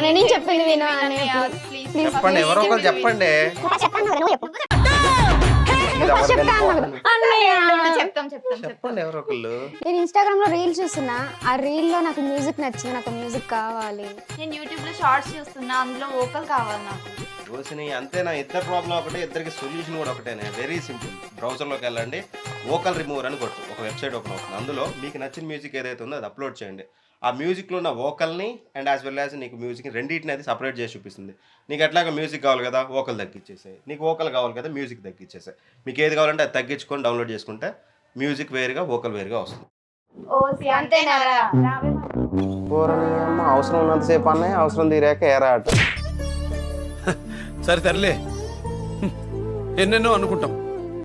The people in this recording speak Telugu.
నేను చెప్పింది విను అన్నయ్య చెప్పండి, ఎవరో ఒకరు చెప్పండి. చెప్పండి ఎవరో ఒకళ్ళు. నేను ఇన్స్టాగ్రామ్ లో రీల్ చూస్తున్నా, ఆ రీల్ లో నాకు మ్యూజిక్ నచ్చింది, నాకు మ్యూజిక్ కావాలి. నేను యూట్యూబ్ లో షార్ట్స్ చూస్తున్నా, అందులో వోకల్ కావాలి నాకు. రోషిని అంతేనా? ఇద్దరు ప్రాబ్లం ఒకటే, ఇద్దరికి సొల్యూషన్ కూడా ఒకటేనే. Very simple. బ్రౌజర్లోకి వెళ్ళండి, వోకల్ రిమూవర్ అని కొట్టు, ఒక వెబ్సైట్ ఓపెన్ అవుతుంది. అందులో మీకు నచ్చిన మ్యూజిక్ ఏదైతే ఉందో అది అప్లోడ్ చేయండి. ఆ మ్యూజిక్లో ఉన్న వోకల్ని అండ్ యాజ్ వెల్ యాజ్ నీకు మ్యూజిక్ని రెండింటిని అది సపరేట్ చేసి చూపిస్తుంది. నీకు ఎట్లాగా మ్యూజిక్ కావాలి కదా, వోకల్ తగ్గించేసాయి. నీకు వోకల్ కావాలి కదా, మ్యూజిక్ తగ్గించేసాయి. మీకు ఏది కావాలంటే అది తగ్గించుకొని డౌన్లోడ్ చేసుకుంటే మ్యూజిక్ వేరుగా వోకల్ వేరుగా వస్తుంది. అంతేనారా? అవసరం ఉన్నంతసేపు అన్నయ్య, అవసరం తీరాక ఏరా అట. సరే తరలే, ఎన్నెన్నో అనుకుంటాం.